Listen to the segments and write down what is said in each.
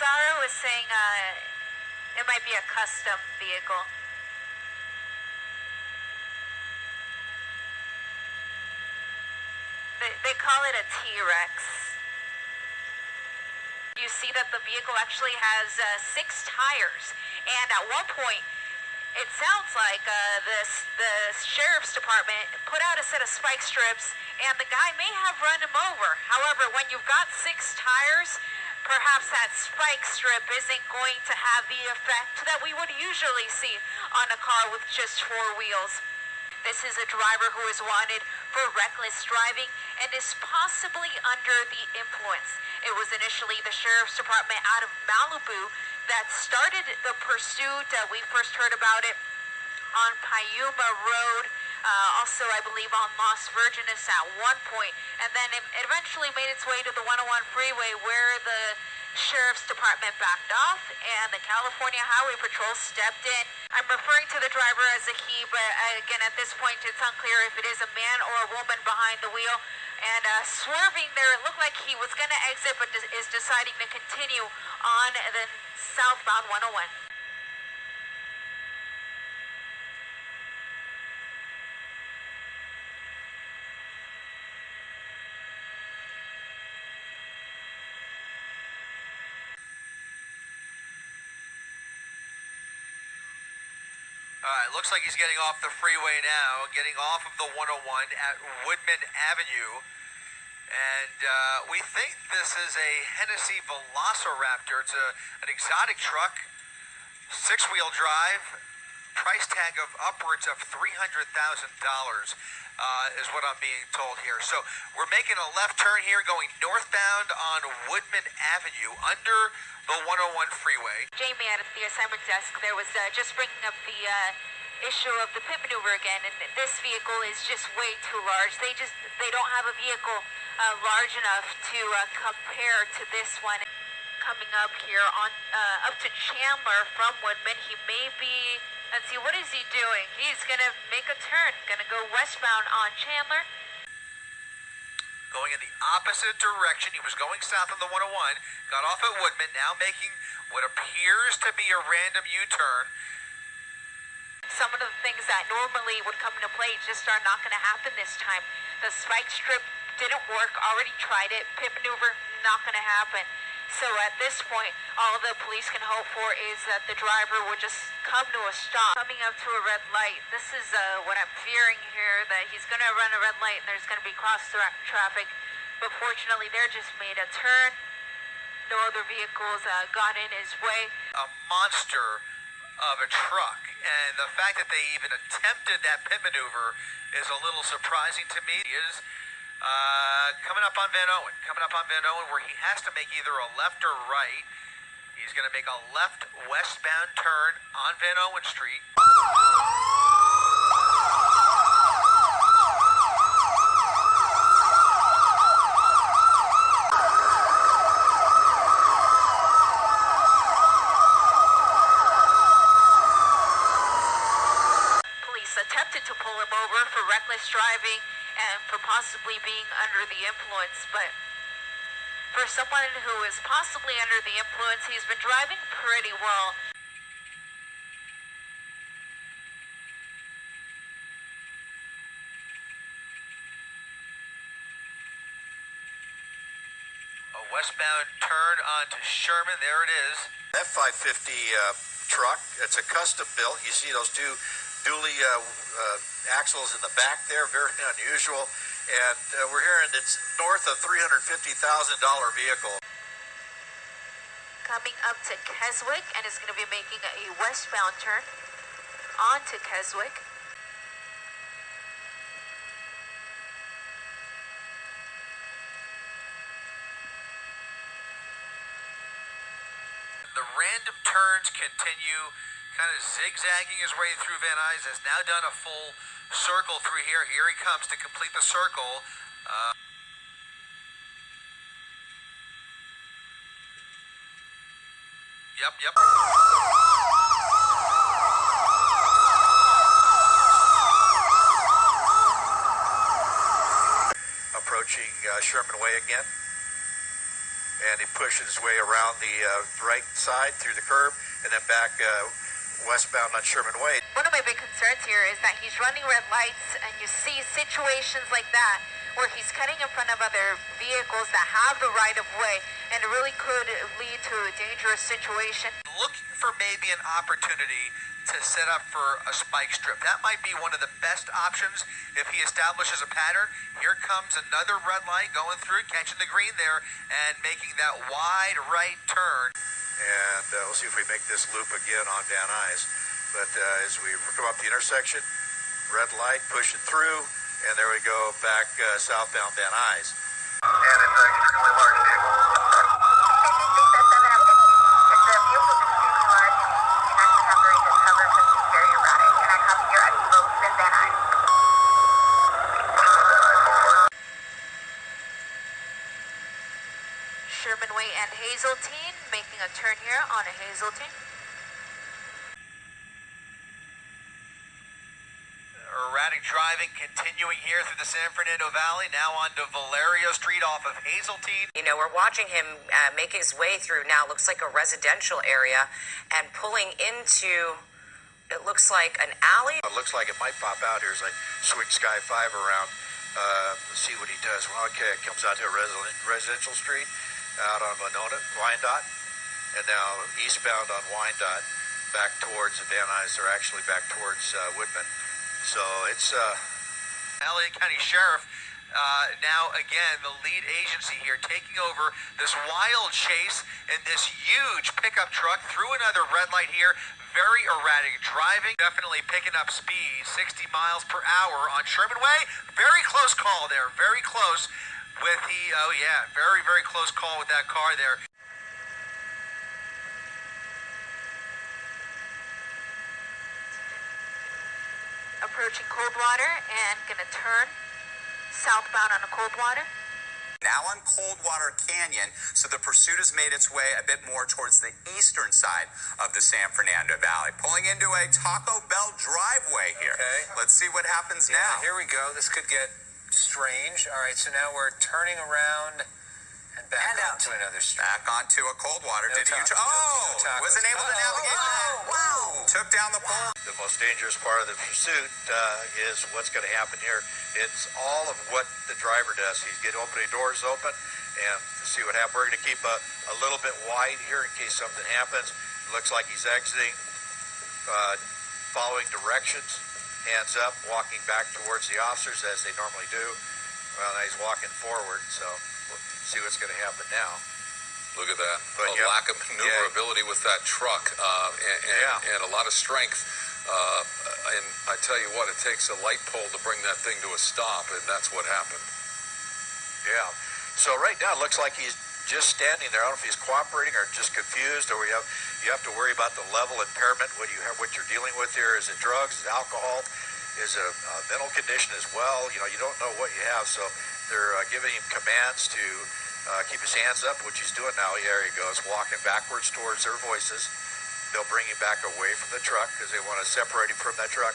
Zara was saying it might be a custom vehicle. They call it a T-Rex. You see that the vehicle actually has 6 tires, and at one point it sounds like the sheriff's department put out a set of spike strips and the guy may have run him over. However, when you've got 6 tires, perhaps that spike strip isn't going to have the effect that we would usually see on a car with just 4 wheels. This is a driver who is wanted for reckless driving and is possibly under the influence. It was initially the sheriff's department out of Malibu that started the pursuit. We first heard about it on Piuma Road, also I believe on Las Virgenes at one point, and then it eventually made its way to the 101 freeway where the sheriff's department backed off and the California Highway Patrol stepped in. I'm referring to the driver as a he, but again at this point it's unclear if it is a man or a woman behind the wheel. And swerving there, it looked like he was going to exit but is deciding to continue on the southbound 101. Looks like he's getting off the freeway now, getting off of the 101 at Woodman Avenue. And we think this is a Hennessy Velociraptor. It's an exotic truck, 6-wheel drive, price tag of upwards of $300,000 is what I'm being told here. So we're making a left turn here going northbound on Woodman Avenue under the 101 freeway. Jamie out of the assignment desk there was just bringing up the issue of the pit maneuver again, and this vehicle is just way too large. They don't have a vehicle large enough to compare to this one. Coming up here on up to Chandler from Woodman, he may be, let's see, what is he doing? He's gonna make a turn, gonna go westbound on Chandler. Going in the opposite direction. He was going south on the 101, got off at Woodman, now making what appears to be a random U-turn. Some of the things that normally would come into play just are not going to happen this time. The spike strip didn't work, already tried it, pit maneuver, not going to happen. So at this point, all the police can hope for is that the driver would just come to a stop. Coming up to a red light, this is what I'm fearing here, that he's going to run a red light and there's going to be cross traffic. But fortunately, they just made a turn. No other vehicles got in his way. A monster of a truck, and the fact that they even attempted that pit maneuver is a little surprising to me. He is coming up on Van Owen, where he has to make either a left or right. He's going to make a left westbound turn on Van Owen Street. Attempted to pull him over for reckless driving and for possibly being under the influence, but for someone who is possibly under the influence, he's been driving pretty well. A westbound turn onto Sherman, there it is. F-550 truck, it's a custom built. You see those two dually axles in the back there, very unusual, and we're hearing it's north of $350,000 vehicle. Coming up to Keswick, and is going to be making a westbound turn onto Keswick. The random turns continue, kind of zigzagging his way through Van Nuys, has now done a full circle through here. Here he comes to complete the circle. Yep. Approaching Sherman Way again. and he pushed his way around the right side through the curb and then back westbound on Sherman Way. One of my big concerns here is that he's running red lights, and you see situations like that where he's cutting in front of other vehicles that have the right of way, and it really could lead to a dangerous situation. Looking for maybe an opportunity to set up for a spike strip. That might be one of the best options if he establishes a pattern. Here comes another red light going through, catching the green there, and making that wide right turn. And we'll see if we make this loop again on Van Nuys. But as we come up the intersection, red light, push it through, and there we go, back southbound Van Nuys. And it's an extremely large vehicle. Sherman Way and Hazeltine, making a turn here on a Hazeltine. Erratic driving continuing here through the San Fernando Valley, now onto Valerio Street off of Hazeltine. You know, we're watching him make his way through now, looks like a residential area, and pulling into, it looks like an alley. It looks like it might pop out here as I swing Sky 5 around. See what he does. Well, okay, it comes out to a residential street out on Wyandotte, and now eastbound on Wyandotte, back towards the Van Nuys. They're actually back towards Woodman. So it's Elliott County Sheriff, now again the lead agency here, taking over this wild chase in this huge pickup truck through another red light here. Very erratic driving, definitely picking up speed, 60 miles per hour on Sherman Way. Very close call there, very close with very, very close call with that car there. Approaching Coldwater and gonna turn southbound on a Coldwater. Now on Coldwater Canyon, so the pursuit has made its way a bit more towards the eastern side of the San Fernando Valley. Pulling into a Taco Bell driveway here. Okay. Let's see what happens now. Here we go. This could get strange. All right, so now we're turning around and back onto another street. Back onto a Coldwater. No Did you? tacos. No tacos. Wasn't able to navigate that. Wow. Took down the pole. the most dangerous part of the pursuit is what's going to happen here. It's all of what the driver does. He's getting opening doors open and see what happens. We're going to keep a little bit wide here in case something happens. Looks like he's exiting, following directions, hands up, walking back towards the officers as they normally do. Well, now he's walking forward, so we'll see what's going to happen now. Look at that. But a lack of maneuverability with that truck and a lot of strength. And I tell you what, it takes a light pole to bring that thing to a stop, and that's what happened. Yeah. So right now it looks like he's just standing there. I don't know if he's cooperating or just confused, or you have to worry about the level impairment. What you're dealing with here. Is it drugs? Is it alcohol? Is it a mental condition as well? You know, you don't know what you have. So they're giving him commands to keep his hands up, which he's doing now. There he goes, walking backwards towards their voices. They'll bring him back away from the truck because they want to separate him from that truck.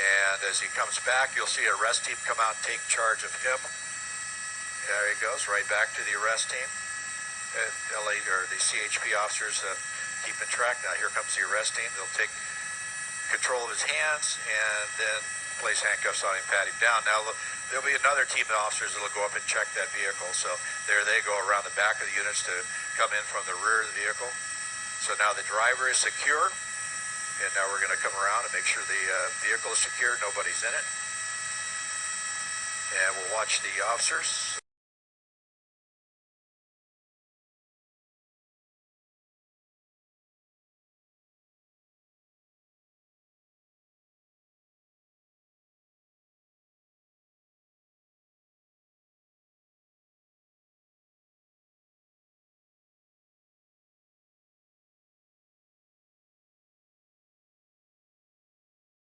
And as he comes back, you'll see a arrest team come out and take charge of him. There he goes, right back to the arrest team. LA or the CHP officers keeping track. Now here comes the arrest team. They'll take control of his hands and then place handcuffs on him, pat him down. Now there'll be another team of officers that'll go up and check that vehicle. So there they go around the back of the units to come in from the rear of the vehicle. So now the driver is secure, and now we're going to come around and make sure the vehicle is secure, nobody's in it. And we'll watch the officers